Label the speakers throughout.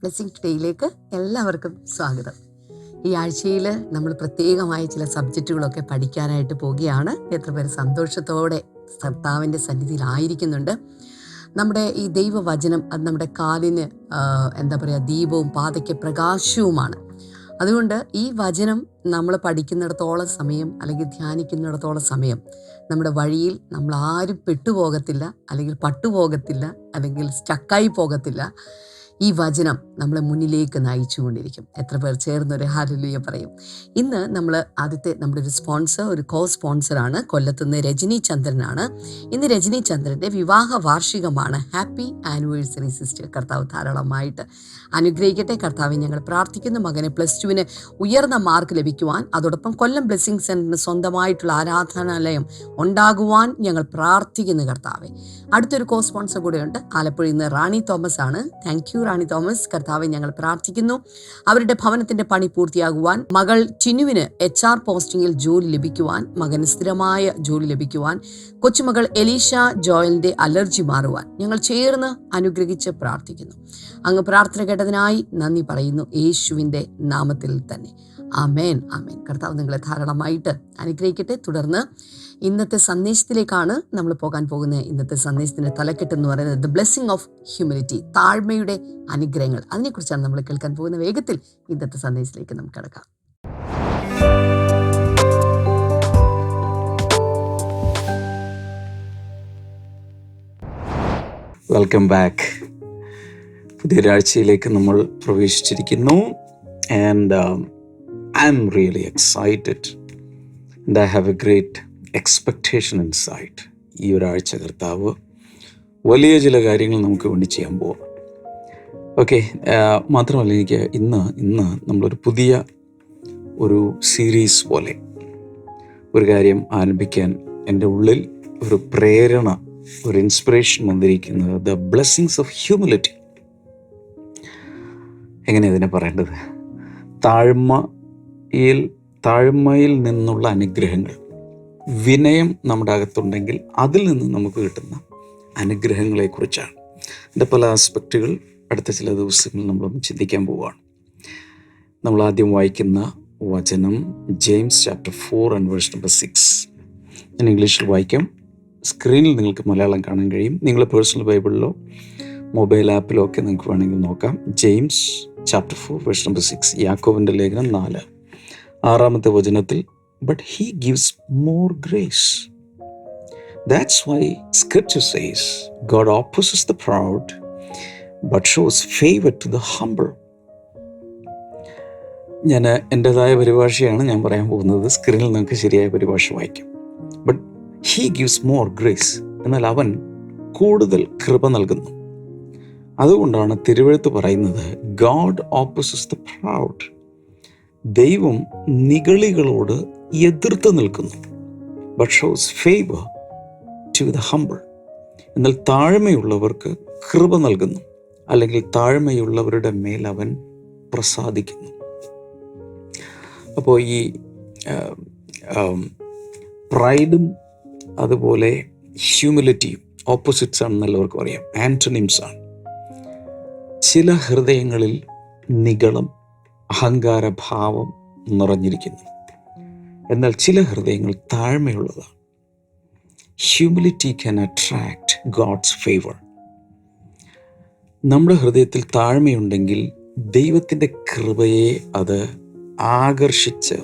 Speaker 1: Blessing ടുഡേയിലേക്ക് എല്ലാവർക്കും സ്വാഗതം. ഈ ആഴ്ചയിൽ നമ്മൾ പ്രത്യേകമായ ചില സബ്ജക്റ്റുകളൊക്കെ പഠിക്കാനായിട്ട് പോവുകയാണ്. എത്ര പേര് സന്തോഷത്തോടെ കർത്താവിൻ്റെ സന്നിധിയിലായിരിക്കുന്നുണ്ട്. നമ്മുടെ ഈ ദൈവവചനം അത് നമ്മുടെ കാലിന് ദീപവും പാതയ്ക്ക് പ്രകാശവുമാണ്. അതുകൊണ്ട് ഈ വചനം നമ്മൾ പഠിക്കുന്നിടത്തോളം സമയം അല്ലെങ്കിൽ ധ്യാനിക്കുന്നിടത്തോളം സമയം നമ്മുടെ വഴിയിൽ നമ്മൾ ആരും പെട്ടുപോകത്തില്ല, അല്ലെങ്കിൽ പട്ടുപോകത്തില്ല, അല്ലെങ്കിൽ സ്റ്റക്കായി പോകത്തില്ല. ഈ വചനം നമ്മളെ മുന്നിലേക്ക് നയിച്ചുകൊണ്ടിരിക്കും. എത്ര പേർ ചേർന്നൊരു ഹല്ലേലൂയ പറയും. ഇന്ന് നമ്മുടെ ഒരു സ്പോൺസർ, ഒരു കോ സ്പോൺസറാണ്. കൊല്ലത്തുനിന്ന് രജനി ചന്ദ്രനാണ്. ഇന്ന് രജനി ചന്ദ്രൻ്റെ വിവാഹ വാർഷികമാണ്. Happy anniversary sister. കർത്താവ് ധാരാളമായിട്ട് അനുഗ്രഹിക്കട്ടെ. കർത്താവിനെ ഞങ്ങൾ പ്രാർത്ഥിക്കുന്നു. മകന് +2 ഉയർന്ന മാർക്ക് ലഭിക്കുവാൻ, അതോടൊപ്പം കൊല്ലം ബ്ലെസ്സിങ് സെൻറ്ററിന് സ്വന്തമായിട്ടുള്ള ആരാധനാലയം ഉണ്ടാകുവാൻ ഞങ്ങൾ പ്രാർത്ഥിക്കുന്നു കർത്താവെ. അടുത്തൊരു കോ സ്പോൺസർ കൂടെയുണ്ട്. ആലപ്പുഴയിൽ നിന്ന് റാണി തോമസ് ആണ്. Thank you Rani Thomas. കർത്താവെ ഞങ്ങൾ പ്രാർത്ഥിക്കുന്നു. അവരുടെ ഭവനത്തിന്റെ പണി പൂർത്തിയാകുവാൻ, മകൾ ടിനുവിന് HR പോസ്റ്റിംഗിൽ ജോലി ലഭിക്കുവാൻ, മകന് സ്ഥിരമായ ജോലി ലഭിക്കുവാൻ, കൊച്ചുമകൾ എലീഷ ജോയലിന്റെ അലർജി മാറുവാൻ ഞങ്ങൾ ചേർന്ന് അനുഗ്രഹിച്ച് പ്രാർത്ഥിക്കുന്നു. അങ്ങ് പ്രാർത്ഥന കേട്ടതിനായി നന്ദി പറയുന്നു, യേശുവിൻ്റെ നാമത്തിൽ തന്നെ. ആമേൻ, ആമേൻ. കർത്താവ് നിങ്ങളെ ധാരാളമായിട്ട് അനുഗ്രഹിക്കട്ടെ. തുടർന്ന് ഇന്നത്തെ സന്ദേശത്തിലേക്കാണ് നമ്മൾ പോകാൻ പോകുന്നത്. ഇന്നത്തെ സന്ദേശത്തിന്റെ തലക്കെട്ട് എന്ന് പറയുന്നത് ദ ബ്ലെസ്സിങ് ഓഫ് ഹ്യൂമിലിറ്റി, താഴ്മയുടെ അനുഗ്രഹങ്ങൾ. അതിനെക്കുറിച്ചാണ് നമ്മൾ കേൾക്കാൻ പോകുന്ന. വേഗത്തിൽ ഇന്നത്തെ സന്ദേശത്തിലേക്ക് നമുക്ക് കടക്കാം.
Speaker 2: Welcome back. പുതിയൊരാഴ്ചയിലേക്ക് നമ്മൾ പ്രവേശിച്ചിരിക്കുന്നു. And I am really excited and I have a great expectation inside. ഈ ഒരാഴ്ച കർത്താവ് വലിയ ചില കാര്യങ്ങൾ നമുക്ക് വേണ്ടി ചെയ്യാൻ പോവാം. ഓക്കെ, മാത്രമല്ല എനിക്ക് ഇന്ന് നമ്മളൊരു പുതിയ ഒരു സീരീസ് പോലെ ഒരു കാര്യം ആരംഭിക്കാൻ എൻ്റെ ഉള്ളിൽ ഒരു പ്രേരണ, ഒരു ഇൻസ്പിറേഷൻ വന്നിരിക്കുന്നത് ദ ബ്ലെസ്സിങ്സ് ഓഫ് ഹ്യൂമിലിറ്റി. എങ്ങനെ ഇതിനെ പറയേണ്ടത്? താഴ്മയിൽ നിന്നുള്ള അനുഗ്രഹങ്ങൾ. വിനയം നമ്മുടെ അകത്തുണ്ടെങ്കിൽ അതിൽ നിന്ന് നമുക്ക് കിട്ടുന്ന അനുഗ്രഹങ്ങളെക്കുറിച്ചാണ്. ഇതിൻ്റെ പല ആസ്പെക്റ്റുകൾ അടുത്ത ചില ദിവസങ്ങളിൽ നമ്മളൊന്ന് ചിന്തിക്കാൻ പോവുകയാണ്. നമ്മൾ ആദ്യം വായിക്കുന്ന വചനം James chapter 4 and verse number 6. ഞാൻ ഇംഗ്ലീഷിൽ വായിക്കാം. സ്ക്രീനിൽ നിങ്ങൾക്ക് മലയാളം കാണാൻ കഴിയും. നിങ്ങൾ പേഴ്സണൽ ബൈബിളിലോ മൊബൈൽ ആപ്പിലോ ഒക്കെ നിങ്ങൾക്ക് വേണമെങ്കിൽ നോക്കാം. James chapter 4 verse number 6. യാക്കോബിൻ്റെ ലേഖനം 4:6 വചനത്തിൽ, but he gives more grace. That's why scripture says God opposes the proud but shows favor to the humble. ഞാൻ എൻ്റെതായ പരിഭാഷയാണ് ഞാൻ പറയാൻ പോകുന്നത്. സ്ക്രീനിൽ നിങ്ങൾക്ക് ശരിയായ പരിഭാഷ വായിക്കാം. But he gives more grace. എന്നാൽ അവൻ കൂടുതൽ കൃപ നൽകുന്നു. അതുകൊണ്ടാണ് തിരുവെഴുത്ത് പറയുന്നത് God opposes the proud. ദൈവം നിഗളികളോട് എതിർത്ത് നിൽക്കുന്നു. But shows favour to the humble. എന്നാൽ താഴ്മയുള്ളവർക്ക് കൃപ നൽകുന്നു, അല്ലെങ്കിൽ താഴ്മയുള്ളവരുടെ മേൽ അവൻ പ്രസാദിക്കുന്നു. അപ്പോൾ ഈ പ്രൈഡും അതുപോലെ ഹ്യൂമിലിറ്റിയും ഓപ്പോസിറ്റ്സ് ആണെന്ന് എല്ലാവർക്കും അറിയാം, ആൻറ്റണിംസ് ആണ്. ചില ഹൃദയങ്ങളിൽ നിഗളം, അഹങ്കാരഭാവം നിറഞ്ഞിരിക്കുന്നു. എന്നാൽ ചില ഹൃദയങ്ങൾ താഴ്മയുള്ളതാണ്. Humility can attract God's favour. നമ്മുടെ ഹൃദയത്തിൽ താഴ്മയുണ്ടെങ്കിൽ ദൈവത്തിൻ്റെ കൃപയെ അത് ആകർഷിച്ച്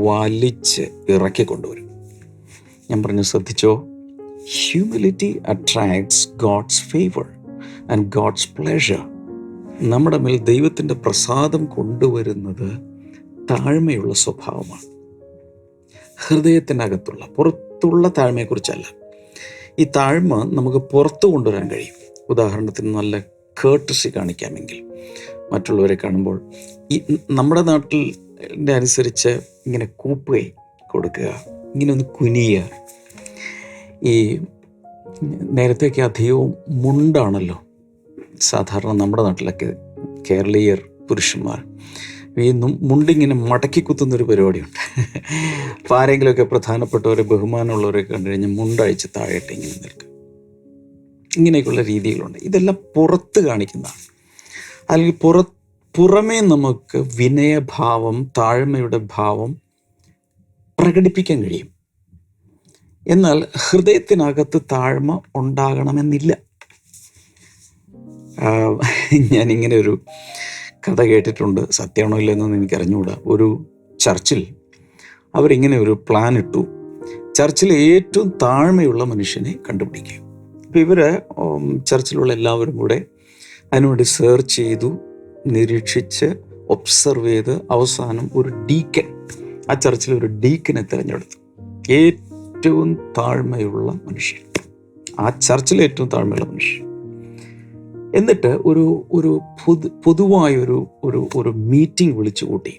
Speaker 2: വലിച്ച് ഇറക്കിക്കൊണ്ടുവരും. ഞാൻ പറഞ്ഞു, ശ്രദ്ധിച്ചോ? Humility attracts God's favour and God's pleasure. നമ്മുടെ മേൽ ദൈവത്തിൻ്റെ പ്രസാദം കൊണ്ടുവരുന്നത് താഴ്മയുള്ള സ്വഭാവമാണ്. ഹൃദയത്തിനകത്തുള്ള, പുറത്തുള്ള താഴ്മയെക്കുറിച്ചല്ല. ഈ താഴ്മ നമുക്ക് പുറത്തു കൊണ്ടുവരാൻ കഴിയും. ഉദാഹരണത്തിന് നല്ല കേർട്ടസി കാണിക്കാമെങ്കിൽ മറ്റുള്ളവരെ കാണുമ്പോൾ ഈ നമ്മുടെ നാട്ടിൻ്റെ അനുസരിച്ച് ഇങ്ങനെ കൂപ്പുകൈ കൊടുക്കുക, ഇങ്ങനെ ഒന്ന് കുനിയുക. ഈ നേരത്തെയൊക്കെ അധികവും മുണ്ടാണല്ലോ സാധാരണ നമ്മുടെ നാട്ടിലൊക്കെ കേരളീയർ പുരുഷന്മാർ ഈ മുണ്ടിങ്ങനെ മടക്കി കുത്തുന്നൊരു പരിപാടിയുണ്ട്. അപ്പോൾ ആരെങ്കിലുമൊക്കെ പ്രധാനപ്പെട്ടവരെ, ബഹുമാനമുള്ളവരെ കണ്ടു കഴിഞ്ഞാൽ മുണ്ടഴിച്ച് താഴെയിട്ട് ഇങ്ങനെ നിൽക്കും. ഇങ്ങനെയൊക്കെയുള്ള രീതികളുണ്ട്. ഇതെല്ലാം പുറത്ത് കാണിക്കുന്നതാണ്. അല്ലെങ്കിൽ പുറമേ നമുക്ക് വിനയഭാവം, താഴ്മയുടെ ഭാവം പ്രകടിപ്പിക്കാൻ കഴിയും. എന്നാൽ ഹൃദയത്തിനകത്ത് താഴ്മ ഉണ്ടാകണമെന്നില്ല. ഞാനിങ്ങനെ ഒരു കഥ കേട്ടിട്ടുണ്ട്, സത്യമാണോ ഇല്ലെന്നൊന്നും എനിക്കറിഞ്ഞുകൂടാ. ഒരു ചർച്ചിൽ അവരിങ്ങനെ ഒരു പ്ലാൻ ഇട്ടു, ചർച്ചിലെ ഏറ്റവും താഴ്മയുള്ള മനുഷ്യനെ കണ്ടുപിടിക്കുക. അപ്പോൾ ഇവർ ചർച്ചിലുള്ള എല്ലാവരും കൂടെ അതിനുവേണ്ടി സെർച്ച് ചെയ്തു, നിരീക്ഷിച്ച്, ഒബ്സർവ് ചെയ്ത് അവസാനം ഒരു ഡീക്കൻ, ആ ചർച്ചിൽ ഒരു ഡീക്കനെ തിരഞ്ഞെടുത്തു. ഏറ്റവും താഴ്മയുള്ള മനുഷ്യൻ, ആ ചർച്ചിലെ ഏറ്റവും താഴ്മയുള്ള മനുഷ്യൻ. എന്നിട്ട് ഒരു പൊതുവായൊരു ഒരു മീറ്റിംഗ് വിളിച്ചു കൂട്ടി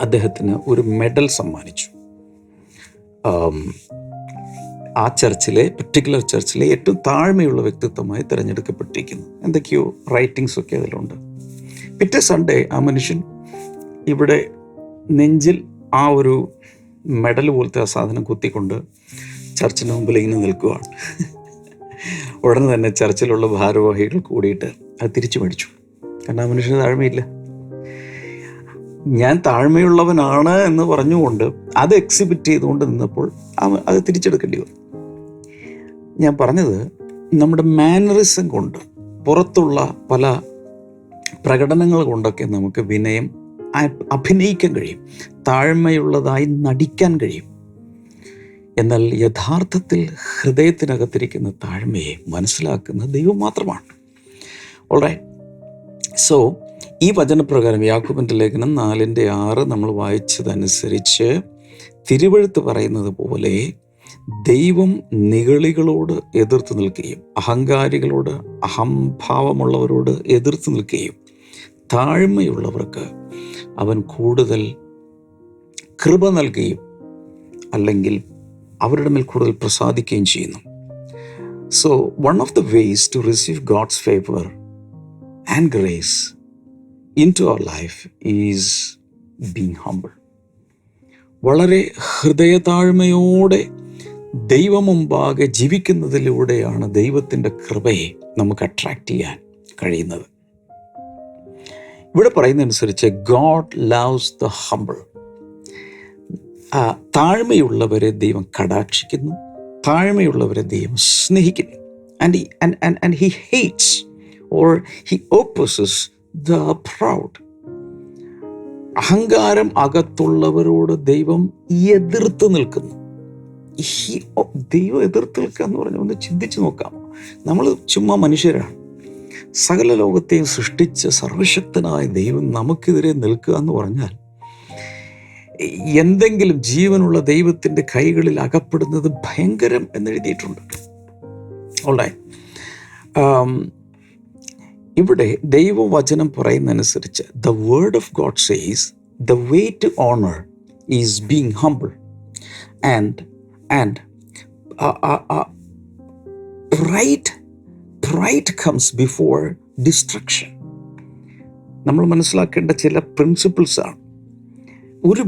Speaker 2: അദ്ദേഹത്തിന് ഒരു മെഡൽ സമ്മാനിച്ചു. ആ പർട്ടിക്കുലർ ചർച്ചിലെ ഏറ്റവും താഴ്മയുള്ള വ്യക്തിത്വമായി തിരഞ്ഞെടുക്കപ്പെട്ടിരിക്കുന്നു. എന്തൊക്കെയോ റൈറ്റിങ്സ് ഒക്കെ അതിലുണ്ട്. പിറ്റേ സൺഡേ ആ മനുഷ്യൻ ഇവിടെ നെഞ്ചിൽ ആ ഒരു മെഡൽ പോലത്തെ ആ സാധനം കുത്തിക്കൊണ്ട് ചർച്ചിന് മുമ്പിൽ ഇങ്ങനെ നിൽക്കുകയാണ്. ഉടനെ തന്നെ ചർച്ചിലുള്ള ഭാരവാഹികൾ കൂടിയിട്ട് അത് തിരിച്ചു മേടിച്ചു. കാരണം ആ മനുഷ്യന് താഴ്മയില്ല. ഞാൻ താഴ്മയുള്ളവനാണ് എന്ന് പറഞ്ഞുകൊണ്ട് അത് എക്സിബിറ്റ് ചെയ്തുകൊണ്ട് നിന്നപ്പോൾ അത് തിരിച്ചെടുക്കേണ്ടി വന്നു. ഞാൻ പറഞ്ഞത്, നമ്മുടെ മാനറിസം കൊണ്ട്, പുറത്തുള്ള പല പ്രകടനങ്ങൾ കൊണ്ടൊക്കെ നമുക്ക് വിനയം അഭിനയിക്കാൻ കഴിയും, താഴ്മയുള്ളതായി നടിക്കാൻ കഴിയും. എന്നാൽ യഥാർത്ഥത്തിൽ ഹൃദയത്തിനകത്തിരിക്കുന്ന താഴ്മയെ മനസ്സിലാക്കുന്ന ദൈവം മാത്രമാണ്. ഓൾറൈറ്റ്. സോ ഈ വചനപ്രകാരം യാക്കോബിൻ്റെ ലേഖനം 4:6 നമ്മൾ വായിച്ചതനുസരിച്ച് തിരുവെഴുത്ത് പറയുന്നത് പോലെ ദൈവം നിഗളികളോട് എതിർത്ത് നിൽക്കുകയും അഹങ്കാരികളോട്, അഹംഭാവമുള്ളവരോട് എതിർത്ത് നിൽക്കുകയും താഴ്മയുള്ളവർക്ക് അവൻ കൂടുതൽ കൃപ നൽകുകയും അല്ലെങ്കിൽ അവരുടെ മേൽ കൂടുതൽ പ്രസാദിക്കുകയും ചെയ്യുന്നു. So one of the ways to receive God's favour and grace into our life is being humble. വളരെ ഹൃദയതാഴ്മയോടെ ദൈവമുമ്പാകെ ജീവിക്കുന്നതിലൂടെയാണ് ദൈവത്തിൻ്റെ കൃപയെ നമുക്ക് അട്രാക്റ്റ് ചെയ്യാൻ കഴിയുന്നത്. ഇവിടെ പറയുന്നതനുസരിച്ച് ഗോഡ് ലവ്സ് ദ ഹംബിൾ. താഴ്മയുള്ളവരെ ദൈവം കടാക്ഷിക്കുന്നു, താഴ്മയുള്ളവരെ ദൈവം സ്നേഹിക്കുന്നു. and he hates or he opposes the proud. അഹങ്കാരം അകത്തുള്ളവരോട് ദൈവം എതിർത്ത് നിൽക്കുന്നു. ദൈവം എതിർത്ത് നിൽക്കുക എന്ന് പറഞ്ഞാൽ ഒന്ന് ചിന്തിച്ച് നോക്കാം. നമ്മൾ ചുമ്മാ മനുഷ്യരാണ്. സകല ലോകത്തെയും സൃഷ്ടിച്ച സർവശക്തനായ ദൈവം നമുക്കെതിരെ നിൽക്കുക എന്ന് പറഞ്ഞാൽ എന്തെങ്കിലും ജീവനുള്ള ദൈവത്തിൻ്റെ കൈകളിൽ അകപ്പെടുന്നത് ഭയങ്കരം എന്നെഴുതിയിട്ടുണ്ട്. ഓൾറൈറ്റ്. ഇവിടെ ദൈവവചനം പറയുന്നതനുസരിച്ച് the word of God says the way to honour is being humble and pride comes before destruction. നമ്മൾ മനസ്സിലാക്കേണ്ട ചില പ്രിൻസിപ്പിൾസാണ്. ഒരു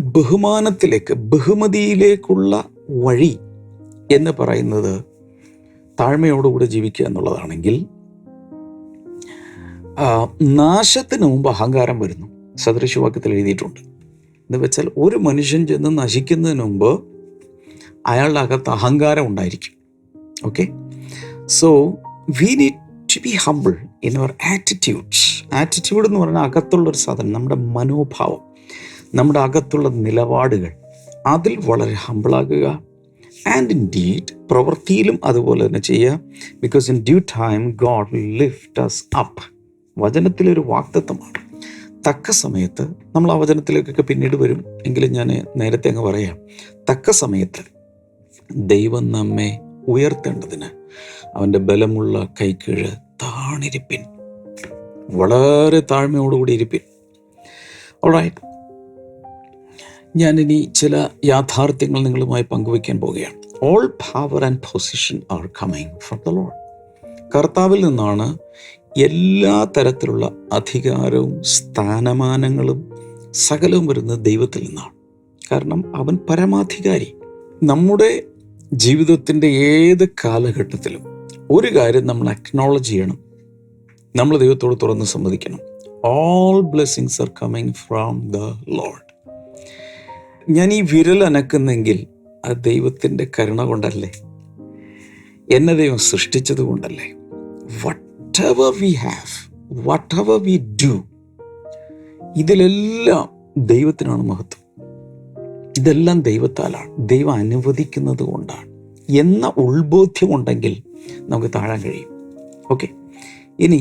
Speaker 2: ബഹുമതിയിലേക്കുള്ള വഴി എന്ന് പറയുന്നത് താഴ്മയോടുകൂടെ ജീവിക്കുക എന്നുള്ളതാണെങ്കിൽ, നാശത്തിന് മുമ്പ് അഹങ്കാരം വരുന്നു. സദൃശവാക്യത്തിൽ എഴുതിയിട്ടുണ്ട്. എന്ന് വെച്ചാൽ ഒരു മനുഷ്യൻ ചെന്ന് നശിക്കുന്നതിന് മുമ്പ് അയാളുടെ അകത്ത് അഹങ്കാരം ഉണ്ടായിരിക്കും. Okay. So we need to be humble in our attitudes. Attitude എന്ന് പറഞ്ഞാൽ അകത്തുള്ളൊരു സാധനം, നമ്മുടെ മനോഭാവം, നമ്മുടെ അകത്തുള്ള നിലപാടുകൾ, അതിൽ വളരെ ഹംബിളാകുക. ആൻഡ് ഇൻ ഡീഡ് പ്രവൃത്തിയിലും അതുപോലെ തന്നെ ചെയ്യുക. Because in due time God will lift us up. വചനത്തിലൊരു വാഗ്ദത്തമാണ്. തക്ക സമയത്ത്, നമ്മൾ ആ വചനത്തിലേക്കൊക്കെ പിന്നീട് വരും, എങ്കിലും ഞാൻ നേരത്തെ അങ്ങ് പറയാം. തക്ക സമയത്ത് ദൈവം നമ്മെ ഉയർത്തേണ്ടതിന് അവൻ്റെ ബലമുള്ള കൈക്കീഴ് താണിരിപ്പിൻ, വളരെ താഴ്മയോടുകൂടി ഇരിപ്പിൻ. ഓൾറൈറ്റ്. ഞാനിനി ചില യാഥാർത്ഥ്യങ്ങൾ നിങ്ങളുമായി പങ്കുവയ്ക്കാൻ പോവുകയാണ്. All power and position are coming from the Lord. കർത്താവിൽ നിന്നാണ് എല്ലാ തരത്തിലുള്ള അധികാരവും സ്ഥാനമാനങ്ങളും സകലവും വരുന്നത് ദൈവത്തിൽ നിന്നാണ്. കാരണം അവൻ പരമാധികാരി. നമ്മുടെ ജീവിതത്തിൻ്റെ ഏത് കാലഘട്ടത്തിലും ഒരു കാര്യം നമ്മൾ അക്നോളജ് ചെയ്യണം. നമ്മൾ ദൈവത്തോട് തുറന്ന് സമ്മതിക്കണം. all blessings are coming from the Lord. ഞാൻ ഈ വിരൽ അനക്കുന്നെങ്കിൽ അത് ദൈവത്തിൻ്റെ കരുണ കൊണ്ടല്ലേ, എന്നെ ദൈവം സൃഷ്ടിച്ചത് കൊണ്ടല്ലേ. whatever we have, whatever we do, ഇതിലെല്ലാം ദൈവത്തിനാണ് മഹത്വം. ഇതെല്ലാം ദൈവത്താലാണ്, ദൈവം അനുവദിക്കുന്നത് കൊണ്ടാണ് എന്ന ഉൾബോധ്യമുണ്ടെങ്കിൽ നമുക്ക് താഴാൻ കഴിയും. ഓക്കെ, ഇനി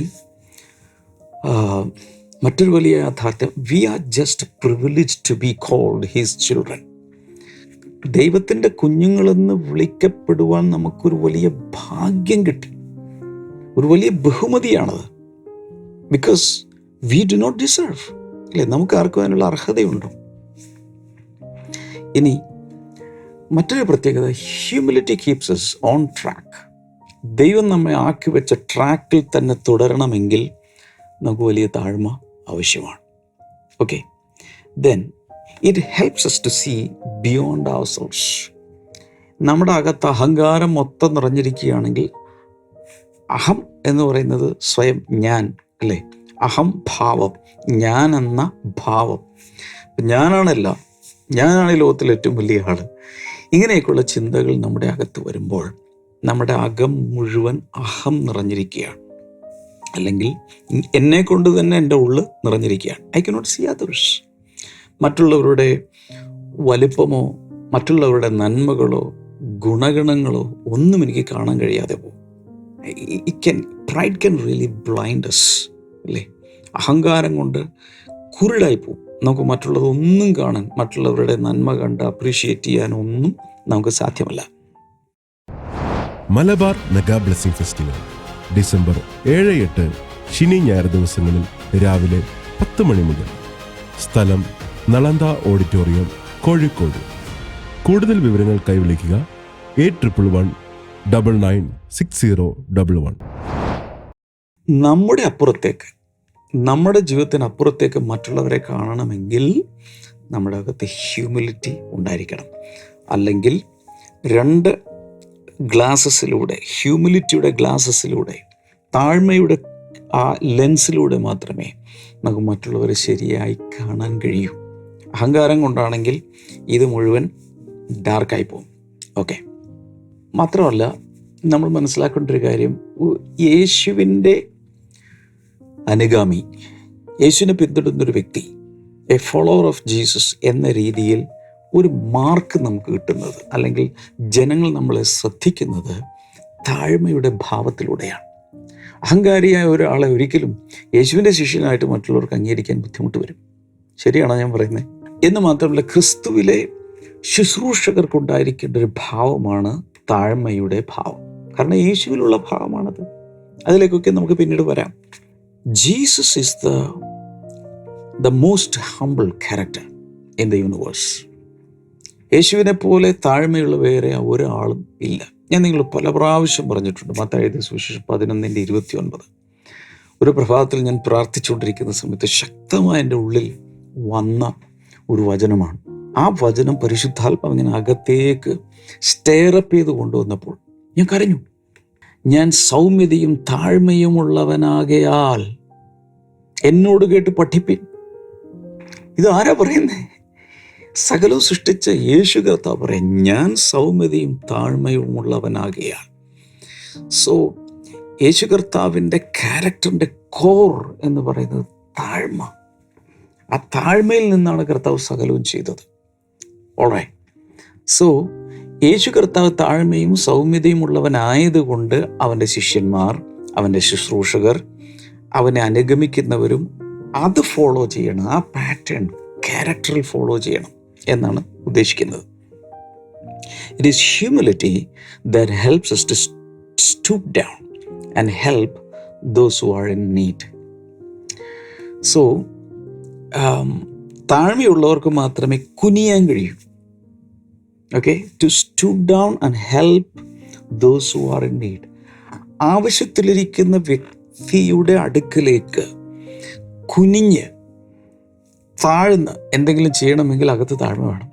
Speaker 2: മറ്റൊരു വലിയ യാഥാർത്ഥ്യം, we are just privileged to be called his children. ദൈവത്തിൻ്റെ കുഞ്ഞുങ്ങളെന്ന് വിളിക്കപ്പെടുവാൻ നമുക്കൊരു വലിയ ഭാഗ്യം കിട്ടി, ഒരു വലിയ ബഹുമതിയാണത്. Because we do not deserve, അല്ലേ? നമുക്ക് ആർക്കും അതിനുള്ള അർഹതയുണ്ടോ? ഇനി മറ്റൊരു പ്രത്യേകത, humility keeps us on track. ദൈവം നമ്മെ ആക്കി വെച്ച ട്രാക്കിൽ തന്നെ തുടരണമെങ്കിൽ നമുക്ക് വലിയ താഴ്മ ആവശ്യമാണ്. Okay, then it helps us to see beyond ourselves. നമ്മുടെ അകത്ത് അഹങ്കാരം മൊത്തം നിറഞ്ഞിരിക്കുകയാണെങ്കിൽ, അഹം എന്ന് പറയുന്നത് സ്വയം ഞാൻ, അല്ലേ? അഹം ഭാവം, ഞാൻ എന്ന ഭാവം, ഞാനാണെല്ലാം, ഞാനാണ് ഈ ലോകത്തിലെ ഏറ്റവും വലിയ ആൾ. ഇങ്ങനെയൊക്കെയുള്ള ചിന്തകൾ നമ്മുടെ അകത്ത് വരുമ്പോൾ നമ്മുടെ അകം മുഴുവൻ അഹം നിറഞ്ഞിരിക്കുകയാണ്, അല്ലെങ്കിൽ എന്നെ കൊണ്ട് തന്നെ എൻ്റെ ഉള്ളിൽ നിറഞ്ഞിരിക്കുകയാണ്. I cannot see others. മറ്റുള്ളവരുടെ വലിപ്പമോ മറ്റുള്ളവരുടെ നന്മകളോ ഗുണഗണങ്ങളോ ഒന്നും എനിക്ക് കാണാൻ കഴിയാതെ പോകും. Pride can really blind us, അല്ലേ? അഹങ്കാരം കൊണ്ട് കുരുടായി പോകും. നമുക്ക് മറ്റുള്ളതൊന്നും കാണാൻ, മറ്റുള്ളവരുടെ നന്മ കണ്ട് അപ്രീഷിയേറ്റ് ചെയ്യാനൊന്നും നമുക്ക് സാധ്യമല്ല.
Speaker 3: Malabar mega blessing festival December 7-8 ശനി ഞായർ ദിവസങ്ങളിൽ രാവിലെ 10 മണി മുതൽ. സ്ഥലം നളന്ദ ഓഡിറ്റോറിയം, കോഴിക്കോട്. കൂടുതൽ വിവരങ്ങൾക്കായി വിളിക്കുക 8111996011.
Speaker 2: നമ്മുടെ അപ്പുറത്തേക്ക്, നമ്മുടെ ജീവിതത്തിനപ്പുറത്തേക്ക് മറ്റുള്ളവരെ കാണണമെങ്കിൽ നമ്മുടെ അകത്ത് ഹ്യൂമിലിറ്റി ഉണ്ടായിരിക്കണം. അല്ലെങ്കിൽ 2 ഗ്ലാസസിലൂടെ, ഹ്യൂമിലിറ്റിയുടെ ഗ്ലാസസിലൂടെ, താഴ്മയുടെ ആ ലെൻസിലൂടെ മാത്രമേ നമുക്ക് മറ്റുള്ളവരെ ശരിയായി കാണാൻ കഴിയൂ. അഹങ്കാരം കൊണ്ടാണെങ്കിൽ ഇത് മുഴുവൻ ഡാർക്കായി പോകും. ഓക്കെ, മാത്രമല്ല നമ്മൾ മനസ്സിലാക്കേണ്ട ഒരു കാര്യം, യേശുവിൻ്റെ അനുഗാമി, യേശുവിനെ പിന്തുടരുന്നൊരു വ്യക്തി, എ ഫോളോവർ ഓഫ് ജീസസ് എന്ന രീതിയിൽ ഒരു മാർക്ക് നമുക്ക് കിട്ടുന്നത്, അല്ലെങ്കിൽ ജനങ്ങൾ നമ്മളെ ശ്രദ്ധിക്കുന്നത് താഴ്മയുടെ ഭാവത്തിലൂടെയാണ്. അഹങ്കാരിയായ ഒരാളെ ഒരിക്കലും യേശുവിൻ്റെ ശിഷ്യനായിട്ട് മറ്റുള്ളവർക്ക് അംഗീകരിക്കാൻ ബുദ്ധിമുട്ട് വരും. ശരിയാണോ ഞാൻ പറയുന്നത്? എന്ന് മാത്രമല്ല, ക്രിസ്തുവിലെ ശുശ്രൂഷകർക്കുണ്ടായിരിക്കേണ്ട ഒരു ഭാവമാണ് താഴ്മയുടെ ഭാവം. കാരണം യേശുവിലുള്ള ഭാവമാണത്. അതിലേക്കൊക്കെ നമുക്ക് പിന്നീട് വരാം. Jesus is the most humble character in the universe. യേശുവിനെ പോലെ താഴ്മയുള്ള വേറെ ഒരാളും ഇല്ല. ഞാൻ നിങ്ങൾ പല പ്രാവശ്യം പറഞ്ഞിട്ടുണ്ട്. മത്തായി എഴുതിയ സുവിശേഷം 11:29. ഒരു പ്രഭാതത്തിൽ ഞാൻ പ്രാർത്ഥിച്ചുകൊണ്ടിരിക്കുന്ന സമയത്ത് ശക്തമായ എൻ്റെ ഉള്ളിൽ വന്ന ഒരു വചനമാണ്. ആ വചനം പരിശുദ്ധാത്മാവ് ഇങ്ങനെ അകത്തേക്ക് സ്റ്റെയറപ്പ് ചെയ്ത് കൊണ്ടുവന്നപ്പോൾ ഞാൻ കരഞ്ഞു. ഞാൻ സൗമ്യതയും താഴ്മയും ഉള്ളവനാകയാൽ എന്നോട് കേട്ട് പഠിപ്പിൻ. ഇത് ആരാ പറയുന്നേ? സകലവും സൃഷ്ടിച്ച യേശു കർത്താവ് പറയാം, ഞാൻ സൗമ്യതയും താഴ്മയും ഉള്ളവനാകയാൽ. സോ യേശു കർത്താവിൻ്റെ ക്യാരക്ടറിൻ്റെ കോർ എന്ന് പറയുന്നത് താഴ്മ. ആ താഴ്മയിൽ നിന്നാണ് കർത്താവ് സകലവും ചെയ്തത്. ഓൾറൈറ്റ്. സോ യേശു കർത്താവ് താഴ്മയും സൗമ്യതയും ഉള്ളവനായതുകൊണ്ട് അവൻ്റെ ശിഷ്യന്മാർ, അവൻ്റെ ശുശ്രൂഷകർ, അവനെ അനുഗമിക്കുന്നവരും അത് ഫോളോ ചെയ്യണം. ആ പാറ്റേൺ ക്യാരക്ടറിൽ ഫോളോ ചെയ്യണം എന്നാണ് ഉദ്ദേശിക്കുന്നത്. It is humility that helps us to stoop down and help those who are in need. So താഴ്മയുള്ളവർക്ക് മാത്രമേ കുനിയാൻ കഴിയൂ. Okay, to stoop down and help those who are in need. ആവശ്യത്തിലിരിക്കുന്ന വ്യക്തിയുടെ അടുക്കലേക്ക് കുനിഞ്ഞ് താഴ്ന്ന് എന്തെങ്കിലും ചെയ്യണമെങ്കിൽ അകത്ത് താഴ്മ വേണം.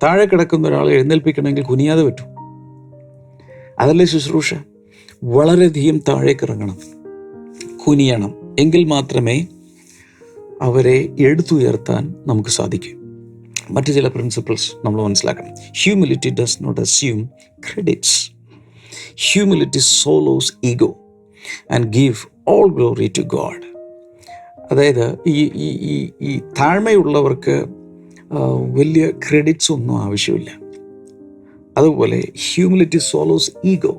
Speaker 2: താഴെ കിടക്കുന്ന ഒരാളെ എഴുന്നേൽപ്പിക്കണമെങ്കിൽ കുനിയാതെ പറ്റും. അതല്ലേ ശുശ്രൂഷ? വളരെയധികം താഴേക്ക് ഇറങ്ങണം, കുനിയണം. എങ്കിൽ മാത്രമേ അവരെ എടുത്തുയർത്താൻ നമുക്ക് സാധിക്കും. മറ്റു ചില പ്രിൻസിപ്പിൾസ് നമ്മൾ മനസ്സിലാക്കണം. Humility does not assume credits. Humility swallows ego and give all glory to God. അതായത് ഈ താഴ്മയുള്ളവർക്ക് വലിയ ക്രെഡിറ്റ്സ് ഒന്നും ആവശ്യമില്ല. അതുപോലെ ഹ്യൂമിലിറ്റി സോലോസ് ഈഗോ.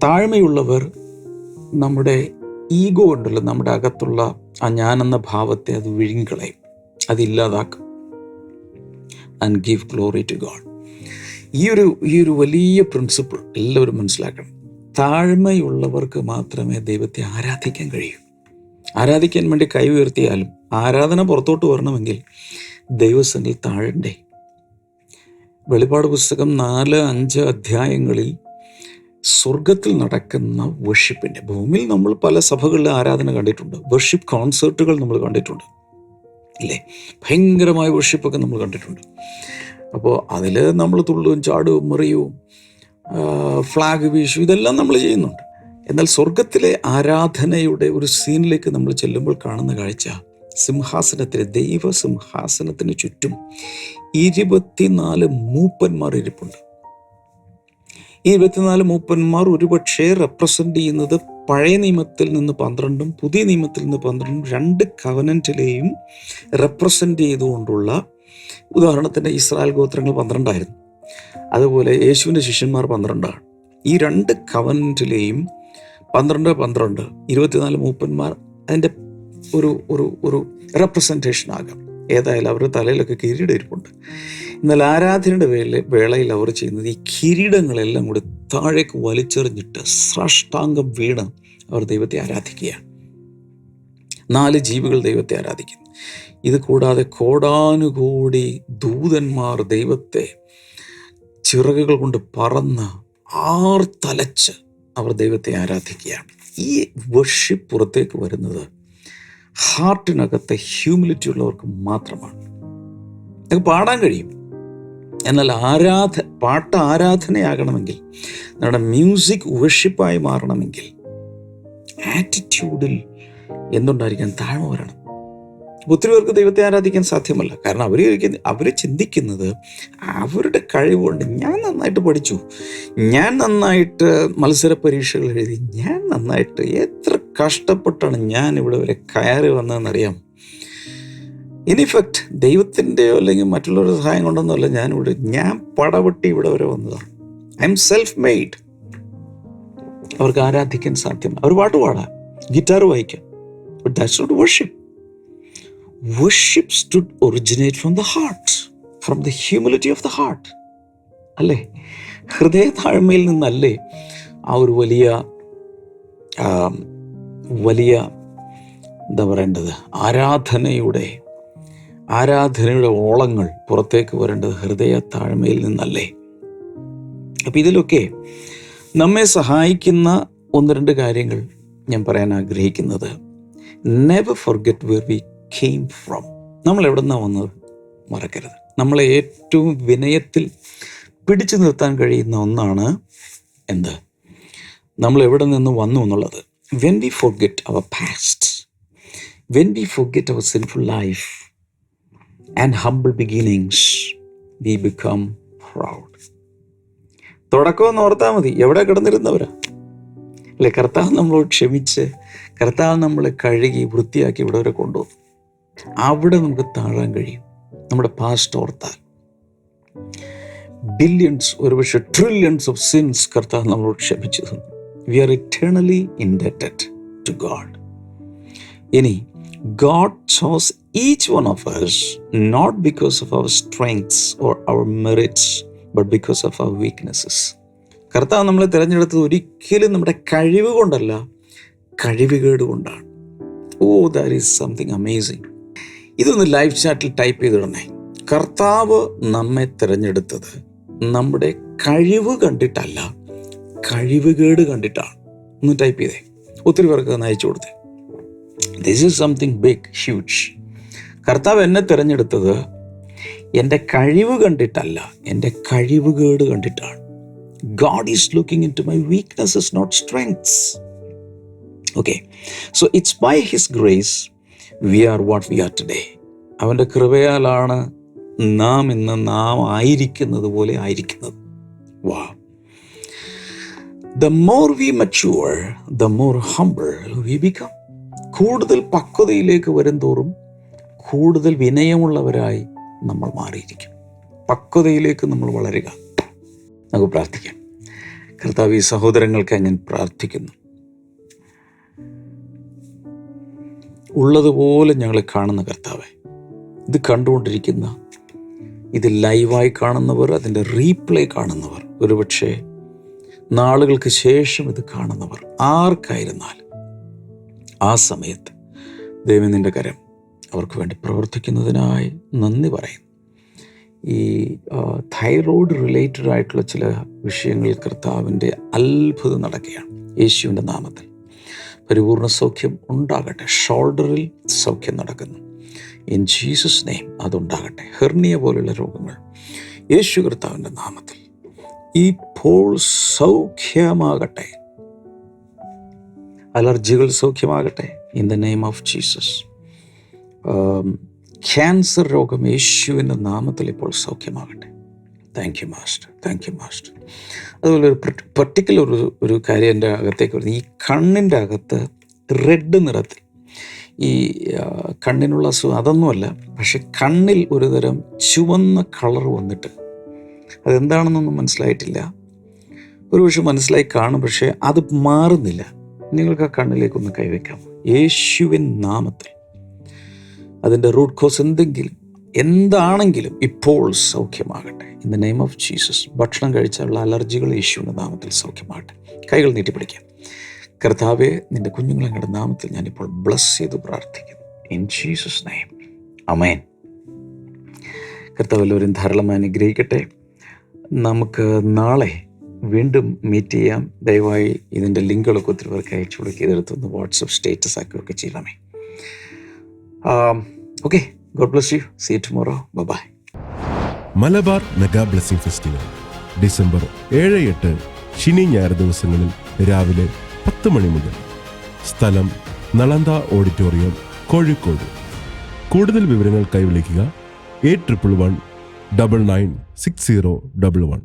Speaker 2: താഴ്മയുള്ളവർ നമ്മുടെ ഈഗോ ഉണ്ടല്ലോ, നമ്മുടെ അകത്തുള്ള ആ ഞാനെന്ന ഭാവത്തെ അത് വിഴുങ്ങിക്കളയും, അതില്ലാതാക്കും. And give glory to God. ഈ ഒരു വലിയ പ്രിൻസിപ്പിൾ എല്ലാവരും മനസ്സിലാക്കണം. താഴ്മയുള്ളവർക്ക് മാത്രമേ ദൈവത്തെ ആരാധിക്കാൻ കഴിയൂ. ആരാധിക്കാൻ വേണ്ടി കൈ ഉയർത്തിയാലും ആരാധന പുറത്തോട്ട് വരണമെങ്കിൽ ദൈവസന്നിധിയിൽ താഴണ്ടേ. വെളിപ്പാട് പുസ്തകം 4-5 അധ്യായങ്ങളിൽ സ്വർഗത്തിൽ നടക്കുന്ന വർഷിപ്പിൻ്റെ, ഭൂമിയിൽ നമ്മൾ പല സഭകളിലെ ആരാധന കണ്ടിട്ടുണ്ട്, വർഷിപ്പ് കോൺസേർട്ടുകൾ നമ്മൾ കണ്ടിട്ടുണ്ട് ഇല്ലേ, ഭയങ്കരമായ വർഷിപ്പൊക്കെ നമ്മൾ കണ്ടിട്ടുണ്ട്. അപ്പോൾ അതിൽ നമ്മൾ തുള്ളും ചാടും മറിയും ഫ്ലാഗ് വീശു ഇതെല്ലാം നമ്മൾ ചെയ്യുന്നുണ്ട്. എന്നാൽ സ്വർഗത്തിലെ ആരാധനയുടെ ഒരു സീനിലേക്ക് നമ്മൾ ചെല്ലുമ്പോൾ കാണുന്ന കാഴ്ച, സിംഹാസനത്തിന്, ദൈവസിംഹാസനത്തിന് ചുറ്റും 24 മൂപ്പന്മാർ ഇരിപ്പുണ്ട്. ഈ 24 മൂപ്പന്മാർ ഒരുപക്ഷെ റെപ്രസെൻ്റ് ചെയ്യുന്നത് പഴയ നിയമത്തിൽ നിന്ന് 12, പുതിയ നിയമത്തിൽ നിന്ന് 12, 2 കവനൻറ്റിലെയും റെപ്രസെൻ്റ് ചെയ്തുകൊണ്ടുള്ള, ഉദാഹരണത്തിന് ഇസ്രായേൽ ഗോത്രങ്ങൾ 12 ആയിരുന്നു, അതുപോലെ യേശുവിൻ്റെ ശിഷ്യന്മാർ 12 ആണ്. ഈ 2 കവനൻറ്റിലെയും 12, 24 മൂപ്പന്മാർ അതിൻ്റെ ഒരു റെപ്രസെൻറ്റേഷൻ ആകാം. ഏതായാലും അവരുടെ തലയിലൊക്കെ കിരീടം ഇരിപ്പുണ്ട്. എന്നാൽ ആരാധനയുടെ വേളയിൽ അവർ ചെയ്യുന്നത് ഈ കിരീടങ്ങളെല്ലാം കൂടി താഴേക്ക് വലിച്ചെറിഞ്ഞിട്ട് സാഷ്ടാംഗം വീണ് അവർ ദൈവത്തെ ആരാധിക്കുകയാണ്. 4 ജീവികൾ ദൈവത്തെ ആരാധിക്കുന്നു. ഇത് കൂടാതെ കോടാനുകോടി ദൂതന്മാർ ദൈവത്തെ ചിറകുകൾ കൊണ്ട് പറന്ന് ആർത്തലച്ച് അവർ ദൈവത്തെ ആരാധിക്കുകയാണ്. ഈ വർഷിപ്പ് പുറത്തേക്ക് വരുന്നത് ഹാർട്ടിനകത്തെ ഹ്യൂമിലിറ്റി ഉള്ളവർക്ക് മാത്രമാണ്. നമുക്ക് പാടാൻ കഴിയും, എന്നാൽ പാട്ട് ആരാധനയാകണമെങ്കിൽ, നമ്മുടെ മ്യൂസിക് വർഷിപ്പായി മാറണമെങ്കിൽ ആറ്റിറ്റ്യൂഡിൽ എന്തുണ്ടായിരിക്കാൻ, താഴ്മ വരണം. ഒത്തിരി പേർക്ക് ദൈവത്തെ ആരാധിക്കാൻ സാധ്യമല്ല. കാരണം അവർ ചിന്തിക്കുന്നത് അവരുടെ കഴിവുണ്ട്. ഞാൻ നന്നായിട്ട് പഠിച്ചു, ഞാൻ നന്നായിട്ട് മത്സര പരീക്ഷകൾ എഴുതി, ഞാൻ നന്നായിട്ട് എത്ര കഷ്ടപ്പെട്ടാണ് ഞാൻ ഇവിടെ വരെ കയറി വന്നതെന്നറിയാം. ഇൻഫാക്ട് ദൈവത്തിൻ്റെയോ അല്ലെങ്കിൽ മറ്റുള്ളവരുടെ സഹായം കൊണ്ടൊന്നുമല്ല ഞാൻ പടവെട്ടി ഇവിടെ വരെ വന്നതാണ്. I am self made. അവർക്ക് ആരാധിക്കാൻ സാധ്യമല്ല. അവർ പാട്ട് പാടാം, ഗിറ്റാർ വായിക്കാം, but that's not worship. Worship should originate from the heart, from the humility of the heart. അല്ലേ? ഹൃദയ താഴ്മയിൽ നിന്നല്ലേ ആ ഒരു വലിയ എന്താ പറയേണ്ടത്, ആരാധനയുടെ ഓളങ്ങൾ പുറത്തേക്ക് വരേണ്ടത് ഹൃദയ താഴ്മയിൽ നിന്നല്ലേ? അപ്പം ഇതിലൊക്കെ നമ്മെ സഹായിക്കുന്ന 1-2 കാര്യങ്ങൾ ഞാൻ പറയാൻ ആഗ്രഹിക്കുന്നത്, never forget were V came from. നമ്മൾ എവിടെ നിന്നാണ് വന്നത് മറക്കരുത്. നമ്മളെ ഏറ്റവും വിനയത്തിൽ പിടിച്ചു നിർത്താൻ കഴിയുന്ന ഒന്നാണ് എന്ത്, നമ്മൾ എവിടെ നിന്ന് വന്നു എന്നുള്ളത്. when we forget our past, when we forget our sinful life and humble beginnings, we become proud. തുടക്കമെന്ന് ഓർത്താൽ മതി, എവിടെ കിടന്നിരുന്നവരാ അല്ലെ? കർത്താവ് നമ്മളോട് ക്ഷമിച്ച്, കർത്താവ് നമ്മളെ കഴുകി വൃത്തിയാക്കി ഇവിടെ വരെ കൊണ്ടുവന്നു. അവിടെ നമുക്ക് താഴാൻ കഴിയും നമ്മുടെ പാസ്റ്റ് ഓർത്താൽ. ബില്യൺസ്, ഒരുപക്ഷെ ട്രില്യൺസ് ഓഫ് സിൻസ് കർത്താവ് നമ്മളോട് ക്ഷമിച്ചു തന്നു. We are eternally indebted to God. ഇനി God chose each one of us not because of our strengths or our merits, but because of our weaknesses. കർത്താവ് നമ്മളെ തിരഞ്ഞെടുത്തത് ഒരിക്കലും നമ്മുടെ കഴിവ് കൊണ്ടല്ല, കഴിവുകേട് കൊണ്ടാണ്. that is something amazing. ഇതൊന്ന് ലൈവ് ചാറ്റിൽ ടൈപ്പ് ചെയ്തിടണേ. കർത്താവ് നമ്മെ തിരഞ്ഞെടുത്തത് നമ്മുടെ കഴിവ് കണ്ടിട്ടല്ല, കഴിവുകേട് കണ്ടിട്ടാണ്. ഒന്ന് ടൈപ്പ് ചെയ്തേ, ഒത്തിരി പേർക്ക് ഒന്ന് അയച്ചു കൊടുത്തേ. This is something big, huge. കർത്താവ് എന്നെ തിരഞ്ഞെടുത്തത് എൻ്റെ കഴിവ് കണ്ടിട്ടല്ല, എൻ്റെ കഴിവുകേട് കണ്ടിട്ടാണ്. God is looking into my weaknesses, not strengths. Okay, so it's by His grace we are what we are today. അവൻ്റെ കൃപയാലാണ് നാം ഇന്ന് നാം ആയിരിക്കുന്നത് പോലെ ആയിരിക്കുന്നത്. വാ. The more we mature, the more humble we become. കൂടുതൽ പക്വതയിലേക്ക് വരും തോറും കൂടുതൽ വിനയമുള്ളവരായി നമ്മൾ മാറിയിരിക്കും. പക്വതയിലേക്ക് നമ്മൾ വളരുക. നമുക്ക് പ്രാർത്ഥിക്കാം. കർത്താവ്, ഈ സഹോദരങ്ങൾക്കായി ഞാൻ പ്രാർത്ഥിക്കുന്നു. ഉള്ളതുപോലെ ഞങ്ങളെ കാണുന്ന കർത്താവെ, ഇത് കണ്ടുകൊണ്ടിരിക്കുന്ന, ഇത് ലൈവായി കാണുന്നവർ, അതിൻ്റെ റീപ്ലേ കാണുന്നവർ, ഒരുപക്ഷെ നാളുകൾക്ക് ശേഷം ഇത് കാണുന്നവർ, ആർക്കായിരുന്നാലും ആ സമയത്ത് ദൈവം നിൻ്റെ കരം അവർക്ക് വേണ്ടി പ്രവർത്തിക്കുന്നതിനായി നന്ദി പറയുന്നു. ഈ തൈറോയ്ഡ് റിലേറ്റഡ് ആയിട്ടുള്ള ചില വിഷയങ്ങൾ കർത്താവിൻ്റെ അത്ഭുതം നടക്കുകയാണ്. യേശുവിൻ്റെ നാമത്തിൽ പരിപൂർണ സൗഖ്യം ഉണ്ടാകട്ടെ. ഷോൾഡറിൽ സൗഖ്യം നടക്കുന്നു. ഇൻ ജീസസ് നെയിം അതുണ്ടാകട്ടെ. ഹെർണിയ പോലുള്ള രോഗങ്ങൾ യേശു കർത്താവിൻ്റെ നാമത്തിൽ ഇപ്പോൾ സൗഖ്യമാകട്ടെ. അലർജികൾ സൗഖ്യമാകട്ടെ in the name of Jesus. Cancer രോഗം യേശുവിൻ്റെ നാമത്തിൽ ഇപ്പോൾ സൗഖ്യമാകട്ടെ. Thank you master, thank you master. അതുപോലെ ഒരു പർട്ടിക്കുലർ ഒരു കാര്യം എൻ്റെ അകത്തേക്ക് വരുന്നത്, ഈ കണ്ണിൻ്റെ അകത്ത് റെഡ് നിറത്തിൽ ഈ കണ്ണിനുള്ള അസുഖം അതൊന്നുമല്ല, പക്ഷെ കണ്ണിൽ ഒരു തരം ചുവന്ന കളർ വന്നിട്ട് അതെന്താണെന്നൊന്നും മനസ്സിലായിട്ടില്ല. ഒരുപക്ഷെ മനസ്സിലായി കാണും, പക്ഷേ അത് മാറുന്നില്ല. നിങ്ങൾക്ക് ആ കണ്ണിലേക്കൊന്ന് കൈവയ്ക്കാം. യേശുവിൻ നാമത്തിൽ അതിൻ്റെ റൂട്ട് കോസ് എന്താണെങ്കിലും ഇപ്പോൾ സൗഖ്യമാകട്ടെ in the name of Jesus. ഭക്ഷണം കഴിച്ചാലുള്ള അലർജികൾ യേശുവിൻ്റെ നാമത്തിൽ സൗഖ്യമാകട്ടെ. കൈകൾ നീട്ടിപ്പിടിക്കാം. കർത്താവെ, നിൻ്റെ കുഞ്ഞുങ്ങളങ്ങളുടെ നാമത്തിൽ ഞാനിപ്പോൾ ബ്ലസ് ചെയ്ത് പ്രാർത്ഥിക്കുന്നു ഇൻ ജീസസ് നെയിം. ആമേൻ. കർത്താവ് എല്ലാവരും ധാരാളമായി അനുഗ്രഹിക്കട്ടെ. നമുക്ക് നാളെ വീണ്ടും മീറ്റ് ചെയ്യാം. ദയവായി ഇതിൻ്റെ ലിങ്കുകളൊക്കെ ഒത്തിരി പേർക്ക് അയച്ചു കൊടുക്കുക. ഇതെടുത്തൊന്ന് വാട്സപ്പ് സ്റ്റേറ്റസ് ആക്കുകയൊക്കെ ചെയ്യണമേ. Okay, God bless you. See you tomorrow. Bye.
Speaker 3: Malabar mega blessing festival December 7-8 ശനി ഞായർ ദിവസങ്ങളിൽ രാവിലെ 10 മണി മുതൽ. സ്ഥലം നളന്ദ ഓഡിറ്റോറിയം, കോഴിക്കോട്. കൂടുതൽ വിവരങ്ങൾക്കായി വിളിക്കുക 8111 996011.